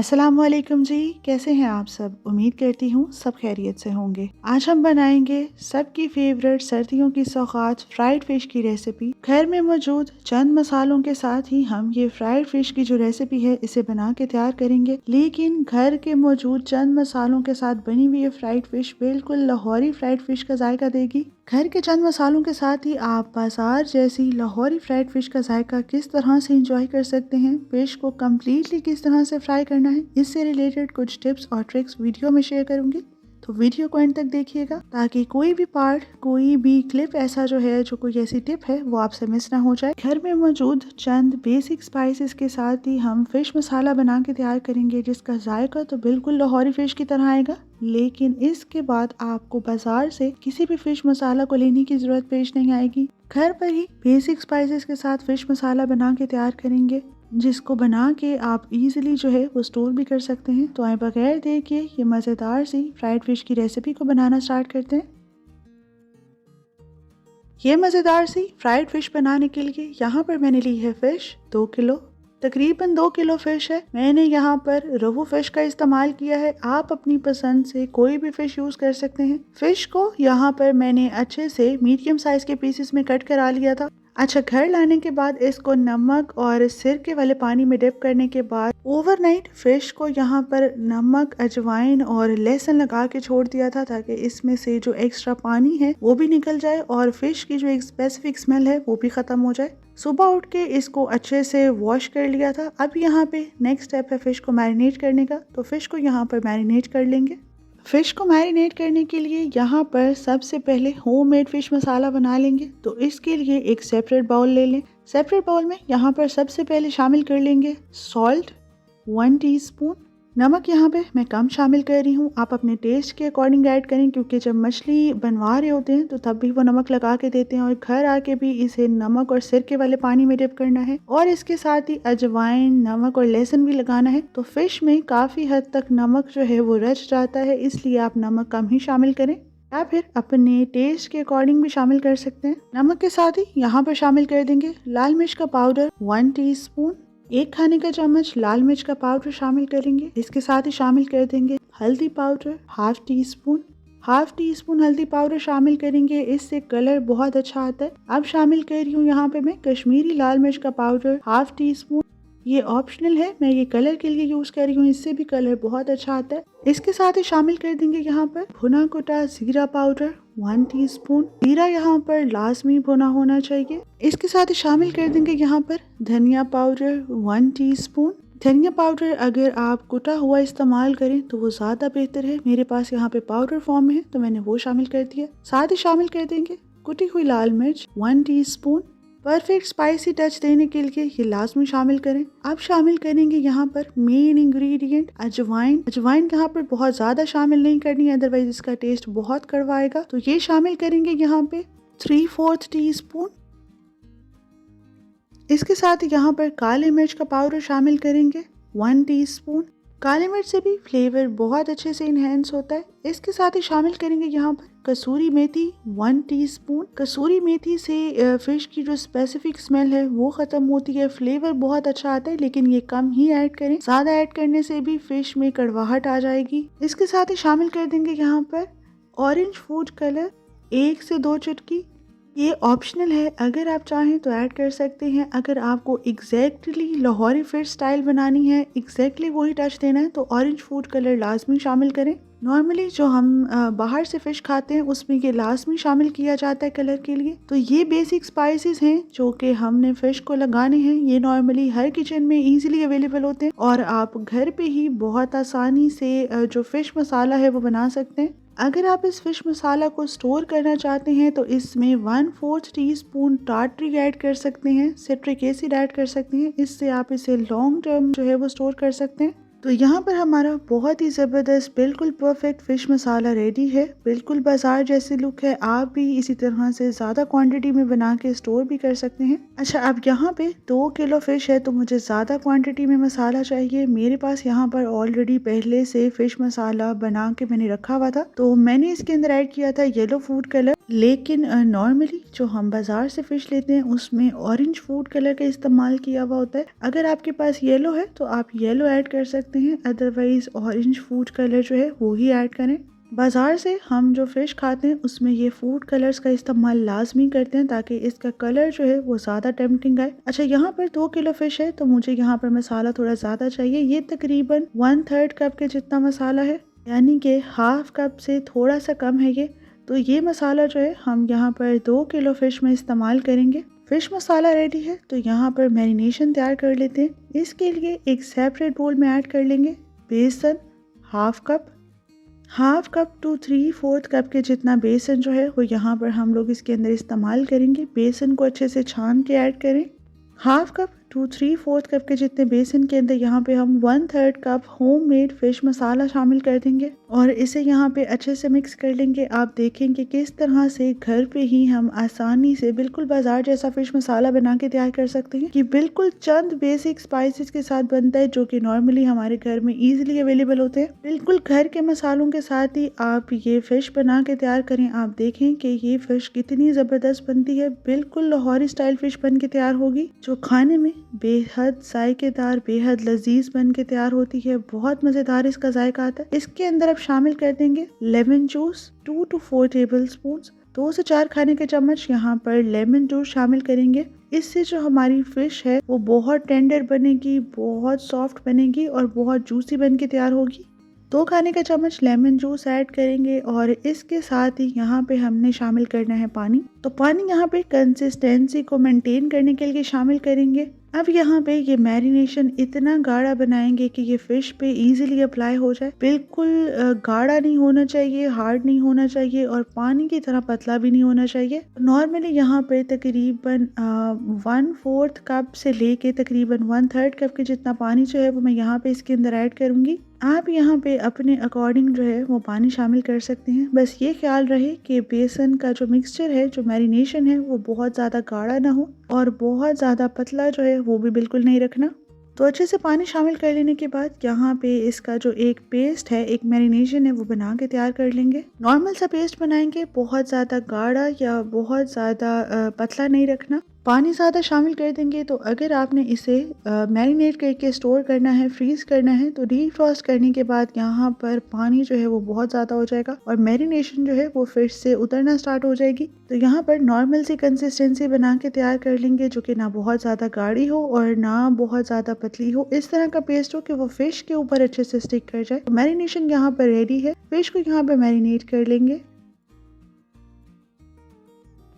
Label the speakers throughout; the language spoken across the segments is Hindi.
Speaker 1: अस्सलामुअलैकुम जी, कैसे हैं आप सब। उम्मीद करती हूँ सब खैरियत से होंगे। आज हम बनाएंगे सबकी फेवरेट सर्दियों की सौगात फ्राइड फिश की रेसिपी। घर में मौजूद चंद मसालों के साथ ही हम ये फ्राइड फिश की जो रेसिपी है इसे बना के तैयार करेंगे। लेकिन घर के मौजूद चंद मसालों के साथ बनी हुई ये फ्राइड फिश बिल्कुल लाहौरी फ्राइड फिश का जायका देगी। घर के चंद मसालों के साथ ही आप बाजार जैसी लाहौरी फ्राइड फिश का जायका किस तरह से एंजॉय कर सकते हैं, फिश को कम्प्लीटली किस तरह से फ्राई करना है, इससे रिलेटेड कुछ टिप्स और ट्रिक्स वीडियो में शेयर करूंगी। तो वीडियो को एंड तक देखिएगा ताकि कोई भी पार्ट, कोई भी क्लिप ऐसा जो है, जो कोई ऐसी टिप है वो आपसे मिस ना हो जाए। घर में मौजूद चंद बेसिक स्पाइसेस के साथ ही हम फिश मसाला बना के तैयार करेंगे, जिसका जायका तो बिल्कुल लाहौरी फिश की तरह आएगा। लेकिन इसके बाद आपको बाजार से किसी भी फिश मसाला को लेने की जरूरत पेश नहीं आएगी। घर पर ही बेसिक स्पाइसेस के साथ फिश मसाला बना के तैयार करेंगे, जिसको बना के आप इजीली जो है वो स्टोर भी कर सकते हैं। तो आए बगैर देखिए ये मज़ेदार सी फ्राइड फिश की रेसिपी को बनाना स्टार्ट करते हैं। ये मज़ेदार सी फ्राइड फिश बनाने के लिए यहाँ पर मैंने ली है फिश 2 किलो। तकरीबन 2 किलो फिश है। मैंने यहाँ पर रोहू फिश का इस्तेमाल किया है। आप अपनी पसंद से कोई भी फिश यूज कर सकते हैं। फिश को यहाँ पर मैंने अच्छे से मीडियम साइज के पीसेस में कट करा लिया था। अच्छा, घर लाने के बाद इसको नमक और सिरके वाले पानी में डिप करने के बाद ओवरनाइट फिश को यहाँ पर नमक, अजवाइन और लहसुन लगा के छोड़ दिया था, ताकि इसमें से जो एक्स्ट्रा पानी है वो भी निकल जाए और फिश की जो एक स्पेसिफिक स्मेल है वो भी खत्म हो जाए। सुबह उठ के इसको अच्छे से वॉश कर लिया था। अब यहाँ पे नेक्स्ट स्टेप है फिश को मैरिनेट करने का। तो फिश को यहाँ पर मैरिनेट कर लेंगे। फिश को मैरिनेट करने के लिए यहाँ पर सबसे पहले होममेड फिश मसाला बना लेंगे। तो इसके लिए एक सेपरेट बाउल ले लें। सेपरेट बाउल में यहाँ पर सबसे पहले शामिल कर लेंगे सॉल्ट 1 टीस्पून। नमक यहाँ पे मैं कम शामिल कर रही हूँ, आप अपने टेस्ट के अकॉर्डिंग ऐड करें, क्योंकि जब मछली बनवा रहे होते हैं तो तब भी वो नमक लगा के देते हैं और घर आके भी इसे नमक और सिरके वाले पानी में डिप करना है। और इसके साथ ही अजवाइन, नमक और लहसुन भी लगाना है। तो फिश में काफ़ी हद तक नमक जो है वो रच जाता है, इसलिए आप नमक कम ही शामिल करें या फिर अपने टेस्ट के अकॉर्डिंग भी शामिल कर सकते हैं। नमक के साथ ही यहाँ पर शामिल कर देंगे लाल मिर्च का पाउडर 1 टीस्पून। 1 खाने का चम्मच लाल मिर्च का पाउडर शामिल करेंगे। इसके साथ ही शामिल कर देंगे हल्दी पाउडर हाफ टी स्पून हल्दी पाउडर शामिल करेंगे, इससे कलर बहुत अच्छा आता है। अब शामिल कर रही हूँ यहाँ पे मैं कश्मीरी लाल मिर्च का पाउडर हाफ टी स्पून। ये ऑप्शनल है, मैं ये कलर के लिए यूज कर रही हूँ, इससे भी कलर बहुत अच्छा आता है। इसके साथ ही शामिल कर देंगे यहाँ पर भुना कुटा जीरा पाउडर 1 टीस्पून। जीरा यहाँ पर लाजमी भुना होना चाहिए। इसके साथ ही शामिल कर देंगे यहाँ पर धनिया पाउडर 1 टीस्पून। धनिया पाउडर अगर आप कुटा हुआ इस्तेमाल करें तो वो ज़्यादा बेहतर है। मेरे पास यहाँ पे पाउडर फॉर्म में है तो मैंने वो शामिल कर दिया। साथ ही शामिल कर देंगे कुटी हुई लाल मिर्च 1 टीस्पून। परफेक्ट स्पाइसी टच देने के लिए ये लाजमी शामिल करें। अब शामिल करेंगे यहाँ पर मेन इंग्रेडिएंट अजवाइन। अजवाइन यहाँ पर बहुत ज़्यादा शामिल नहीं करनी है, अदरवाइज इसका टेस्ट बहुत कड़वा आएगा। तो ये शामिल करेंगे यहाँ पे 3/4 टीस्पून। इसके साथ यहाँ पर काले मिर्च का पाउडर शामिल करेंगे 1 टीस्पून। काले मिर्च से भी फ्लेवर बहुत अच्छे से इन्हेंस होता है। इसके साथ ही शामिल करेंगे यहाँ पर कसूरी मेथी 1 टीस्पून। कसूरी मेथी से फिश की जो स्पेसिफिक स्मेल है वो खत्म होती है, फ्लेवर बहुत अच्छा आता है, लेकिन ये कम ही ऐड करें। ज़्यादा ऐड करने से भी फिश में कड़वाहट आ जाएगी। इसके साथ ही शामिल कर देंगे यहाँ पर ऑरेंज फूड कलर 1 से 2 चुटकी। ये ऑप्शनल है, अगर आप चाहें तो ऐड कर सकते हैं। अगर आपको एग्जैक्टली लाहौरी फिश स्टाइल बनानी है, एग्जैक्टली वही टच देना है, तो ऑरेंज फूड कलर लाजमी शामिल करें। नॉर्मली जो हम बाहर से फिश खाते हैं उसमें ये लाजमी शामिल किया जाता है कलर के लिए। तो ये बेसिक स्पाइसेस हैं जो कि हमने फिश को लगाने हैं। ये नॉर्मली हर किचन में इजीली अवेलेबल होते हैं और आप घर पे ही बहुत आसानी से जो फिश मसाला है वो बना सकते हैं। अगर आप इस फिश मसाला को स्टोर करना चाहते हैं तो इसमें 1/4 टीस्पून टार्टरी ऐड कर सकते हैं, सिट्रिक एसिड ऐड कर सकते हैं। इससे आप इसे लॉन्ग टर्म जो है वो स्टोर कर सकते हैं। तो यहाँ पर हमारा बहुत ही ज़बरदस्त बिल्कुल परफेक्ट फ़िश मसाला रेडी है। बिल्कुल बाजार जैसे लुक है। आप भी इसी तरह से ज़्यादा क्वांटिटी में बना के स्टोर भी कर सकते हैं। अच्छा, अब यहाँ पे 2 किलो फ़िश है तो मुझे ज़्यादा क्वांटिटी में मसाला चाहिए। मेरे पास यहाँ पर ऑलरेडी पहले से फ़िश मसाला बना के मैंने रखा हुआ था, तो मैंने इसके अंदर ऐड किया था येलो फूड कलर। लेकिन नॉर्मली जो हम बाजार से फ़िश लेते हैं उसमें ऑरेंज फूड कलर का इस्तेमाल किया हुआ होता है। अगर आपके पास येलो है तो आप येलो ऐड कर सकते सकते हैं, अदरवाइज ऑरेंज फूड कलर जो है वो ही ऐड करें। बाज़ार से हम जो फ़िश खाते हैं उसमें ये फूड कलर्स का इस्तेमाल लाजमी करते हैं ताकि इसका कलर जो है वो ज़्यादा टेम्पटिंग आए। अच्छा, यहाँ पर 2 किलो फ़िश है तो मुझे यहाँ पर मसाला थोड़ा ज़्यादा चाहिए। ये तकरीबन 1/3 कप के जितना मसाला है, यानी कि हाफ कप से थोड़ा सा कम है ये। तो ये मसाला जो है हम यहाँ पर 2 किलो फ़िश में इस्तेमाल करेंगे। फ़िश मसाला रेडी है तो यहाँ पर मैरिनेशन तैयार कर लेते हैं। इसके लिए एक सेपरेट बोल में ऐड कर लेंगे बेसन हाफ कप टू 3/4 कप के जितना बेसन जो है वो यहाँ पर हम लोग इसके अंदर इस्तेमाल करेंगे। बेसन को अच्छे से छान के ऐड करें। हाफ कप टू 3/4 कप के जितने बेसन के अंदर यहाँ पे हम 1/3 कप होममेड फिश मसाला शामिल कर देंगे और इसे यहाँ पे अच्छे से मिक्स कर लेंगे। आप देखेंगे किस तरह से घर पे ही हम आसानी से बिल्कुल बाजार जैसा फिश मसाला बना के तैयार कर सकते हैं कि बिल्कुल चंद बेसिक स्पाइसेस के साथ बनता है जो कि नॉर्मली हमारे घर में इजीली अवेलेबल होते हैं। बिल्कुल घर के मसालों के साथ ही आप ये फिश बना के तैयार करें। आप देखें कि ये फिश कितनी ज़बरदस्त बनती है। बिल्कुल लाहौरी स्टाइल फिश बन के तैयार होगी जो खाने में बेहद जायकेदार, बेहद लजीज बन के तैयार होती है। बहुत मज़ेदार इसका जायका आता है। इसके अंदर अब शामिल कर देंगे lemon juice 2 to 4 table spoon, 2 से 4 खाने के चम्मच यहाँ पर लेमन जूस शामिल करेंगे। इससे जो हमारी फिश है वो बहुत टेंडर बनेगी, बहुत सॉफ्ट बनेगी और बहुत जूसी बन के तैयार होगी। 2 खाने का चम्मच लेमन जूस ऐड करेंगे और इसके साथ ही यहाँ पे हमने शामिल करना है पानी। तो पानी यहाँ पे कंसिस्टेंसी को मेंटेन करने के लिए शामिल करेंगे। अब यहाँ पे ये मैरिनेशन इतना गाढ़ा बनाएंगे कि ये फिश पे इजीली अप्लाई हो जाए। बिल्कुल गाढ़ा नहीं होना चाहिए, हार्ड नहीं होना चाहिए और पानी की तरह पतला भी नहीं होना चाहिए। नॉर्मली यहाँ पे तकरीबन 1/4 कप से लेके तकरीबन 1/3 कप के जितना पानी जो है वो मैं यहाँ पे इसके अंदर ऐड करूँगी। आप यहाँ पे अपने अकॉर्डिंग जो है वो पानी शामिल कर सकते हैं। बस ये ख्याल रहे कि बेसन का जो मिक्सचर है, जो मैरिनेशन है, वो बहुत ज़्यादा गाढ़ा ना हो और बहुत ज़्यादा पतला जो है वो भी बिल्कुल नहीं रखना। तो अच्छे से पानी शामिल कर लेने के बाद यहाँ पे इसका जो एक पेस्ट है, एक मैरिनेशन है, वो बना के तैयार कर लेंगे। नॉर्मल सा पेस्ट बनाएंगे, बहुत ज़्यादा गाढ़ा या बहुत ज़्यादा पतला नहीं रखना। पानी ज़्यादा शामिल कर देंगे तो अगर आपने इसे मैरिनेट करके स्टोर करना है, फ्रीज करना है, तो डीफ्रॉस्ट करने के बाद यहाँ पर पानी जो है वो बहुत ज़्यादा हो जाएगा और मैरिनेशन जो है वो फिश से उतरना स्टार्ट हो जाएगी। तो यहाँ पर नॉर्मल सी कंसिस्टेंसी बना के तैयार कर लेंगे जो कि ना बहुत ज़्यादा गाढ़ी हो और ना बहुत ज़्यादा पतली हो। इस तरह का पेस्ट हो कि वो फिश के ऊपर अच्छे से स्टिक कर जाए। तो मैरिनेशन यहाँ पर रेडी है। फिश को यहाँ पर मैरिनेट कर लेंगे।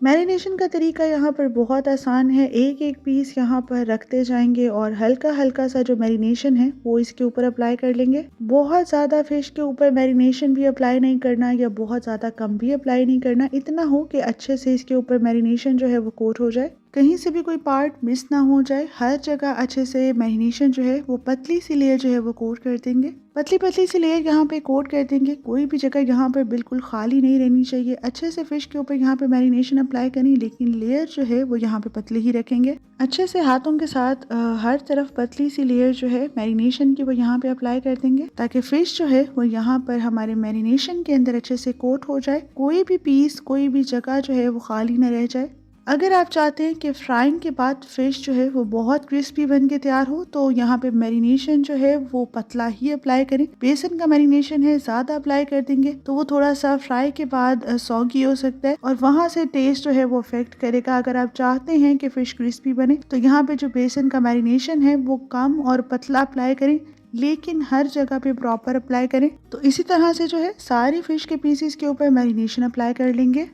Speaker 1: मैरिनेशन का तरीका यहाँ पर बहुत आसान है। एक एक पीस यहाँ पर रखते जाएंगे और हल्का हल्का सा जो मैरिनेशन है वो इसके ऊपर अप्लाई कर लेंगे। बहुत ज़्यादा फिश के ऊपर मैरिनेशन भी अप्लाई नहीं करना या बहुत ज़्यादा कम भी अप्लाई नहीं करना। इतना हो कि अच्छे से इसके ऊपर मैरिनेशन जो है वो कोट हो जाए, कहीं से भी कोई पार्ट मिस ना हो जाए। हर जगह अच्छे से मैरिनेशन जो है वो पतली सी लेयर जो है वो कोट कर देंगे। पतली पतली सी लेयर यहाँ पे कोट कर देंगे। कोई भी जगह यहाँ पर बिल्कुल खाली नहीं रहनी चाहिए। अच्छे से फिश के ऊपर यहाँ पे मैरिनेशन अप्लाई करें, लेकिन लेयर जो है वो यहाँ पे पतली ही रखेंगे। अच्छे से हाथों के साथ हर तरफ पतली सी लेयर जो है मैरिनेशन की वो यहाँ पे अप्लाई कर देंगे ताकि फिश जो है वो यहाँ पर हमारे मैरिनेशन के अंदर अच्छे से कोट हो जाए। कोई भी पीस, कोई भी जगह जो है वो खाली न रह जाए। अगर आप चाहते हैं कि फ्राइंग के बाद फिश जो है वो बहुत क्रिस्पी बन के तैयार हो तो यहाँ पे मैरिनेशन जो है वो पतला ही अप्लाई करें। बेसन का मैरिनेशन है, ज़्यादा अप्लाई कर देंगे तो वो थोड़ा सा फ्राई के बाद सॉगी हो सकता है और वहाँ से टेस्ट जो है वो अफेक्ट करेगा। अगर आप चाहते हैं कि फिश क्रिस्पी बने तो यहाँ पे जो बेसन का मैरिनेशन है वो कम और पतला अप्लाई करें, लेकिन हर जगह पे प्रॉपर अप्लाई करें। तो इसी तरह से जो है सारी फिश के पीसेस के ऊपर मैरिनेशन अप्लाई कर लेंगे।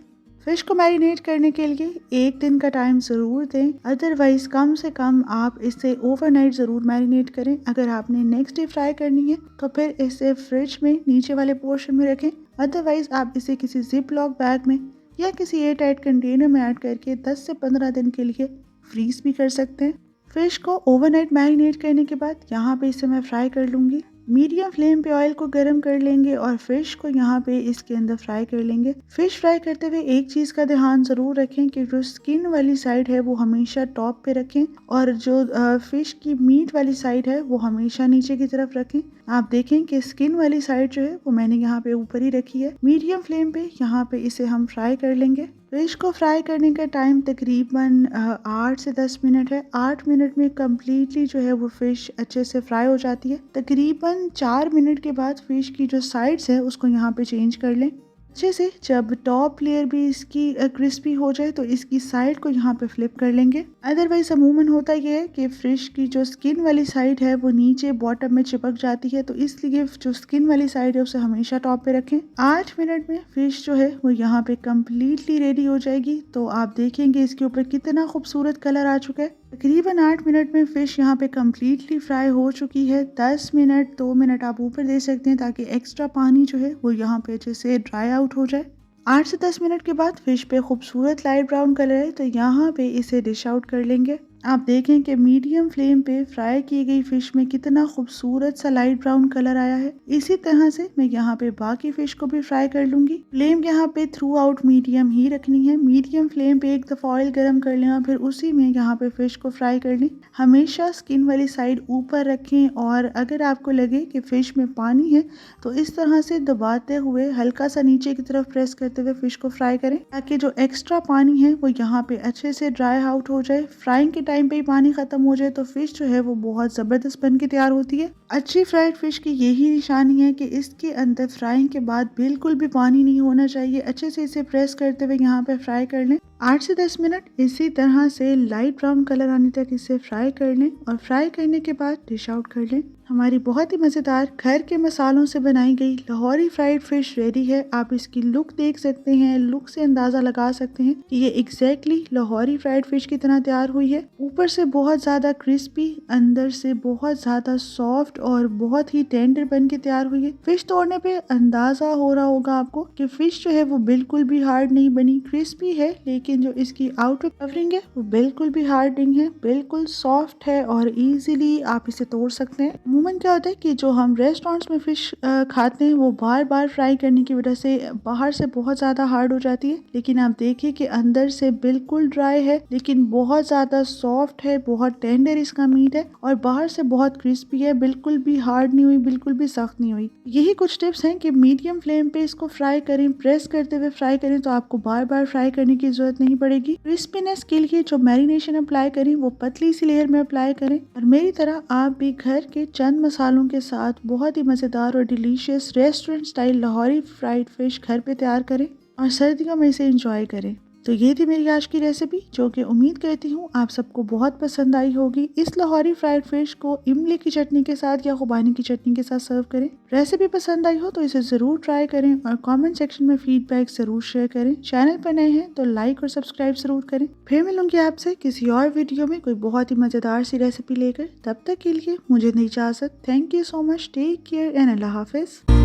Speaker 1: फिश को मैरिनेट करने के लिए 1 दिन का टाइम ज़रूर दें, अदरवाइज कम से कम आप इसे ओवरनाइट ज़रूर मैरिनेट करें। अगर आपने नेक्स्ट डे फ्राई करनी है तो फिर इसे फ्रिज में नीचे वाले पोर्शन में रखें, अदरवाइज आप इसे किसी जिप लॉक बैग में या किसी एयर टाइट कंटेनर में ऐड करके 10 से 15 दिन के लिए फ्रीज भी कर सकते हैं। फिश को ओवरनाइट मैरिनेट करने के बाद यहाँ पे इसे मैं फ्राई कर लूँगी। मीडियम फ्लेम पे ऑयल को गर्म कर लेंगे और फिश को यहाँ पे इसके अंदर फ्राई कर लेंगे। फिश फ्राई करते हुए एक चीज़ का ध्यान ज़रूर रखें कि जो स्किन वाली साइड है वो हमेशा टॉप पे रखें और जो फिश की मीट वाली साइड है वो हमेशा नीचे की तरफ रखें आप देखें कि स्किन वाली साइड जो है वो मैंने यहाँ पे ऊपर ही रखी है। मीडियम फ्लेम पे यहाँ पे इसे हम फ्राई कर लेंगे। फिश को फ्राई करने का टाइम तकरीबन 8 से 10 मिनट है। 8 मिनट में कम्प्लीटली जो है वो फिश अच्छे से फ्राई हो जाती है। तकरीबन 4 मिनट के बाद फिश की जो साइड्स है उसको यहाँ पे चेंज कर लें अच्छे से। जब टॉप लेयर भी इसकी क्रिस्पी हो जाए तो इसकी साइड को यहाँ पे फ्लिप कर लेंगे। अदरवाइज अमूमन होता यह है कि फिश की जो स्किन वाली साइड है वो नीचे बॉटम में चिपक जाती है, तो इसलिए जो स्किन वाली साइड है उसे हमेशा टॉप पे रखें। 8 मिनट में फिश जो है वो यहाँ पे कम्प्लीटली रेडी हो जाएगी। तो आप देखेंगे इसके ऊपर कितना खूबसूरत कलर आ चुका है। तकरीबन 8 मिनट में फिश यहाँ पे कम्प्लीटली फ्राई हो चुकी है। 10 मिनट 2 मिनट आप ऊपर दे सकते हैं ताकि एक्स्ट्रा पानी जो है वो यहाँ पे अच्छे से ड्राई आउट हो जाए। 8 से 10 मिनट के बाद फिश पे खूबसूरत लाइट ब्राउन कलर है, तो यहाँ पे इसे डिश आउट कर लेंगे। आप देखें कि मीडियम फ्लेम पे फ्राई की गई फिश में कितना खूबसूरत सा लाइट ब्राउन कलर आया है। इसी तरह से मैं यहाँ पे बाकी फिश को भी फ्राई कर लूंगी। फ्लेम यहाँ पे थ्रू आउट मीडियम ही रखनी है। मीडियम फ्लेम पे एक दफा ऑयल गर्म कर लें और फिर उसी में यहाँ पे फिश को फ्राई कर लें। हमेशा स्किन वाली साइड ऊपर रखें और अगर आपको लगे कि फिश में पानी है तो इस तरह से दबाते हुए हल्का सा नीचे की तरफ प्रेस करते हुए फिश को फ्राई करें ताकि जो एक्स्ट्रा पानी है वो यहाँ पे अच्छे से ड्राई आउट हो जाए। फ्राइंग के टाइम पे ही पानी खत्म हो जाए तो फिश जो है वो बहुत जबरदस्त बन के तैयार होती है। अच्छी फ्राइड फिश की यही निशानी है कि इसके अंदर फ्राइंग के बाद बिल्कुल भी पानी नहीं होना चाहिए। अच्छे से इसे प्रेस करते हुए यहाँ पे फ्राई कर लें। 8 से 10 मिनट इसी तरह से लाइट ब्राउन कलर आने तक इसे फ्राई कर लें और फ्राई करने के बाद डिश आउट कर लें। हमारी बहुत ही मज़ेदार घर के मसालों से बनाई गई लाहौरी फ्राइड फिश रेडी है। आप इसकी लुक देख सकते हैं, लुक से अंदाज़ा लगा सकते हैं कि ये एग्जैक्टली लाहौरी फ्राइड फिश की तरह तैयार हुई है। ऊपर से बहुत ज़्यादा क्रिस्पी, अंदर से बहुत ज़्यादा सॉफ्ट और बहुत ही टेंडर बन के तैयार हुई है। फिश तोड़ने पे अंदाज़ा हो रहा होगा आपको कि फिश जो है वो बिल्कुल भी हार्ड नहीं बनी, क्रिस्पी है, लेकिन जो इसकी आउटर कवरिंग है वो बिल्कुल भी हार्ड नहीं है, बिल्कुल सॉफ्ट है और इजीली आप इसे तोड़ सकते हैं। अमूमन क्या होता है कि जो हम रेस्टोरेंट्स में फिश खाते हैं वो बार बार फ्राई करने की वजह से बाहर से बहुत ज़्यादा हार्ड हो जाती है, लेकिन आप देखिए कि अंदर से बिल्कुल ड्राई है लेकिन बहुत ज़्यादा सॉफ्ट है, बहुत टेंडर इसका मीट है और बाहर से बहुत क्रिस्पी है, बिल्कुल भी हार्ड नहीं हुई, बिल्कुल भी सख्त नहीं हुई। यही कुछ टिप्स हैं कि मीडियम फ्लेम पे इसको फ्राई करें, प्रेस करते हुए फ्राई करें तो आपको बार बार फ्राई करने की जरूरत नहीं पड़ेगी। क्रिस्पीनेस के लिए जो मैरिनेशन अप्लाई करें वो पतली सी लेयर में अप्लाई करें और मेरी तरह आप भी घर के चंद मसालों के साथ बहुत ही मज़ेदार और delicious restaurant style Lahori fried fish घर पे तैयार करें और सर्दियों में इसे एंजॉय करें। तो ये थी मेरी आज की रेसिपी जो कि उम्मीद करती हूँ आप सबको बहुत पसंद आई होगी। इस लाहौरी फ्राइड फिश को इमली की चटनी के साथ या खुबानी की चटनी के साथ सर्व करें। रेसिपी पसंद आई हो तो इसे ज़रूर ट्राई करें और कमेंट सेक्शन में फीडबैक ज़रूर शेयर करें। चैनल पर नए हैं तो लाइक और सब्सक्राइब ज़रूर करें। फिर मिलूंगी आपसे किसी और वीडियो में कोई बहुत ही मज़ेदार सी रेसिपी लेकर। तब तक के लिए मुझे नहीं इजाज़त। Thank you so much. Take care and अल्लाह हाफिज़।